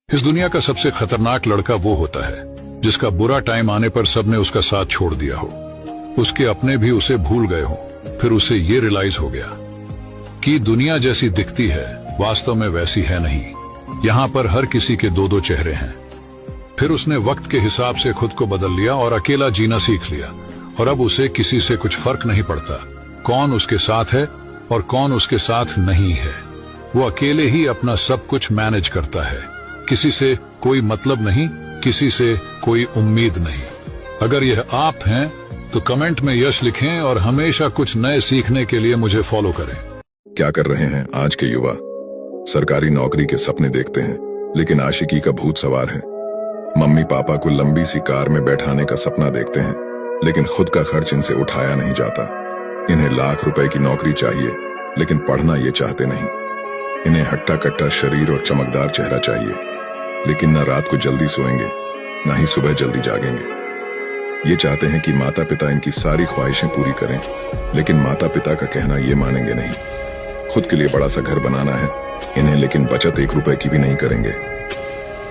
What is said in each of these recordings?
इस दुनिया का सबसे खतरनाक लड़का वो होता है जिसका बुरा टाइम आने पर सबने उसका साथ छोड़ दिया हो, उसके अपने भी उसे भूल गए हो। फिर उसे ये रियलाइज हो गया कि दुनिया जैसी दिखती है वास्तव में वैसी है नहीं। यहाँ पर हर किसी के दो दो चेहरे हैं। फिर उसने वक्त के हिसाब से खुद को बदल लिया और अकेला जीना सीख लिया, और अब उसे किसी से कुछ फर्क नहीं पड़ता कौन उसके साथ है और कौन उसके साथ नहीं है। वो अकेले ही अपना सब कुछ मैनेज करता है, किसी से कोई मतलब नहीं, किसी से कोई उम्मीद नहीं। अगर यह आप हैं तो कमेंट में यश लिखें और हमेशा कुछ नए सीखने के लिए मुझे फॉलो करें। क्या कर रहे हैं आज के युवा? सरकारी नौकरी के सपने देखते हैं लेकिन आशिकी का भूत सवार है। मम्मी पापा को लंबी सी कार में बैठाने का सपना देखते हैं लेकिन खुद का खर्च इनसे उठाया नहीं जाता। इन्हें लाख रुपए की नौकरी चाहिए लेकिन पढ़ना ये चाहते नहीं। इन्हें हट्टा कट्टा शरीर और चमकदार चेहरा चाहिए लेकिन न रात को जल्दी सोएंगे न ही सुबह जल्दी जागेंगे। ये चाहते हैं कि माता पिता इनकी सारी ख्वाहिशें पूरी करें लेकिन माता पिता का कहना ये मानेंगे नहीं। खुद के लिए बड़ा सा घर बनाना है इन्हें लेकिन बचत 1 रुपए की भी नहीं करेंगे।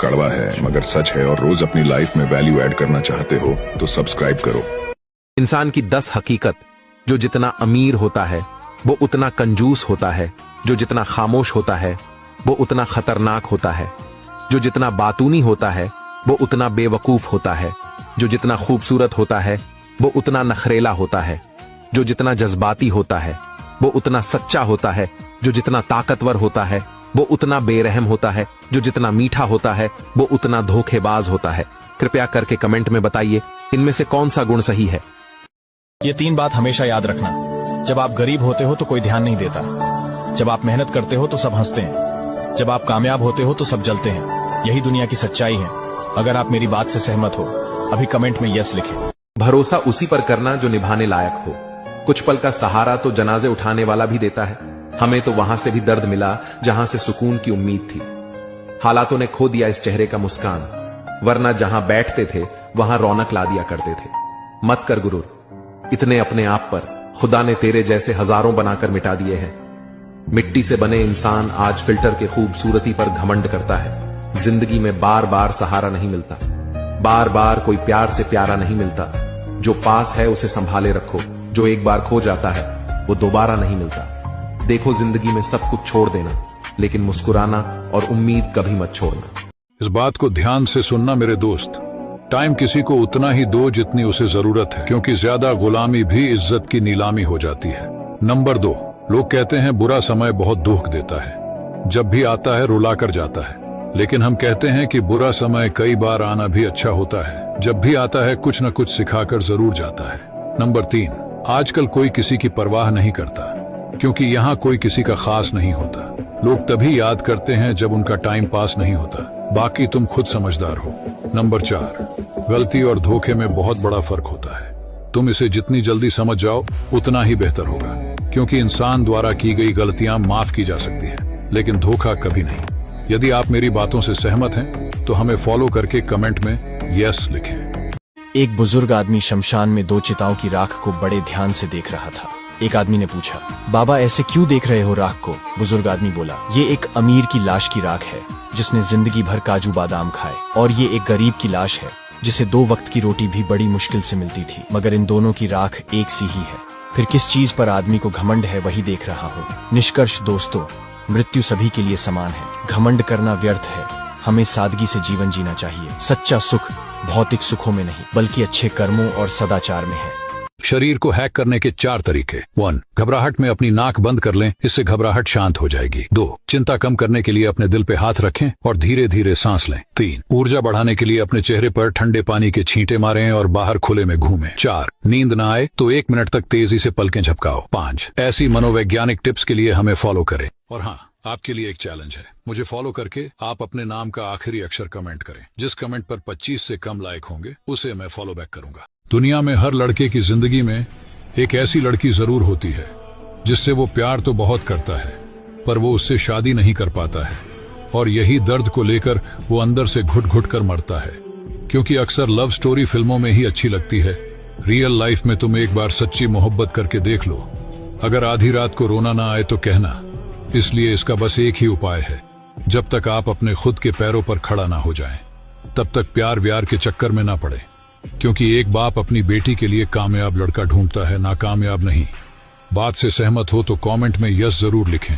कड़वा है मगर सच है, और रोज अपनी लाइफ में वैल्यू ऐड करना चाहते हो तो सब्सक्राइब करो। इंसान की 10 हकीकत। जो जितना अमीर होता है वो उतना कंजूस होता है, जो जितना खामोश होता है वो उतना खतरनाक होता है, जो जितना बातूनी होता है वो उतना बेवकूफ होता है, जो जितना खूबसूरत होता है वो उतना नखरेला होता है, जो जितना जज्बाती होता है वो उतना सच्चा होता है, जो जितना ताकतवर होता है वो उतना बेरहम होता है, जो जितना मीठा होता है वो उतना धोखेबाज होता है। कृपया करके कमेंट में बताइए इनमें से कौन सा गुण सही है। ये 3 बात हमेशा याद रखना। जब आप गरीब होते हो तो कोई ध्यान नहीं देता, जब आप मेहनत करते हो तो सब हंसते हैं, जब आप कामयाब होते हो तो सब जलते हैं। यही दुनिया की सच्चाई है। अगर आप मेरी बात से सहमत हो अभी कमेंट में यस लिखें। भरोसा उसी पर करना जो निभाने लायक हो। कुछ पल का सहारा तो जनाजे उठाने वाला भी देता है। हमें तो वहां से भी दर्द मिला जहां से सुकून की उम्मीद थी। हालातों ने खो दिया इस चेहरे का मुस्कान, वरना जहां बैठते थे वहां रौनक ला दिया करते थे। मत कर गुरूर, इतने अपने आप पर खुदा ने तेरे जैसे हजारों बनाकर मिटा दिए हैं। मिट्टी से बने इंसान आज फिल्टर के खूबसूरती पर घमंड करता है। जिंदगी में बार बार सहारा नहीं मिलता, बार बार कोई प्यार से प्यारा नहीं मिलता। जो पास है उसे संभाले रखो, जो एक बार खो जाता है वो दोबारा नहीं मिलता। देखो जिंदगी में सब कुछ छोड़ देना लेकिन मुस्कुराना और उम्मीद कभी मत छोड़ना। इस बात को ध्यान से सुनना मेरे दोस्त, टाइम किसी को उतना ही दो जितनी उसे जरूरत है, क्योंकि ज्यादा गुलामी भी इज्जत की नीलामी हो जाती है। नंबर 2, लोग कहते हैं बुरा समय बहुत दुख देता है, जब भी आता है रुला कर जाता है। लेकिन हम कहते हैं कि बुरा समय कई बार आना भी अच्छा होता है, जब भी आता है कुछ न कुछ सिखाकर जरूर जाता है। नंबर 3, आजकल कोई किसी की परवाह नहीं करता, क्योंकि यहाँ कोई किसी का खास नहीं होता। लोग तभी याद करते हैं जब उनका टाइम पास नहीं होता, बाकी तुम खुद समझदार हो। नंबर 4, गलती और धोखे में बहुत बड़ा फर्क होता है। तुम इसे जितनी जल्दी समझ जाओ उतना ही बेहतर होगा, क्योंकि इंसान द्वारा की गई गलतियां माफ की जा सकती है लेकिन धोखा कभी नहीं। यदि आप मेरी बातों से सहमत हैं तो हमें फॉलो करके कमेंट में यस लिखें। एक बुजुर्ग आदमी शमशान में 2 चिताओं की राख को बड़े ध्यान से देख रहा था। एक आदमी ने पूछा, बाबा ऐसे क्यों देख रहे हो राख को? बुजुर्ग आदमी बोला, ये एक अमीर की लाश की राख है जिसने जिंदगी भर काजू बादाम खाए, और ये एक गरीब की लाश है जिसे 2 वक्त की रोटी भी बड़ी मुश्किल से मिलती थी, मगर इन दोनों की राख एक सी ही है। फिर किस चीज पर आदमी को घमंड है वही देख रहा हूँ। निष्कर्ष दोस्तों, मृत्यु सभी के लिए समान है। घमंड करना व्यर्थ है। हमें सादगी से जीवन जीना चाहिए। सच्चा सुख भौतिक सुखों में नहीं बल्कि अच्छे कर्मों और सदाचार में है। शरीर को हैक करने के 4 तरीके। 1, घबराहट में अपनी नाक बंद कर लें, इससे घबराहट शांत हो जाएगी। 2, चिंता कम करने के लिए अपने दिल पे हाथ रखें और धीरे धीरे सांस लें। 3, ऊर्जा बढ़ाने के लिए अपने चेहरे पर ठंडे पानी के छींटे मारें और बाहर खुले में घूमें। 4, नींद न आए तो 1 मिनट तक तेजी से पलकें झपकाओ। 5, ऐसी मनोवैज्ञानिक टिप्स के लिए हमें फॉलो करें। और हाँ, आपके लिए एक चैलेंज है, मुझे फॉलो करके आप अपने नाम का आखिरी अक्षर कमेंट करें। जिस कमेंट पर 25 से कम लाइक होंगे उसे मैं फॉलो बैक करूंगा। दुनिया में हर लड़के की जिंदगी में एक ऐसी लड़की जरूर होती है जिससे वो प्यार तो बहुत करता है पर वो उससे शादी नहीं कर पाता है, और यही दर्द को लेकर वो अंदर से घुट घुट कर मरता है। क्योंकि अक्सर लव स्टोरी फिल्मों में ही अच्छी लगती है, रियल लाइफ में तुम एक बार सच्ची मोहब्बत करके देख लो। अगर आधी रात को रोना ना आए तो कहना, इसलिए इसका बस एक ही उपाय है, जब तक आप अपने खुद के पैरों पर खड़ा ना हो जाएं, तब तक प्यार व्यार के चक्कर में ना पड़े, क्योंकि एक बाप अपनी बेटी के लिए कामयाब लड़का ढूंढता है, नाकामयाब नहीं। बात से सहमत हो तो कमेंट में यस जरूर लिखें।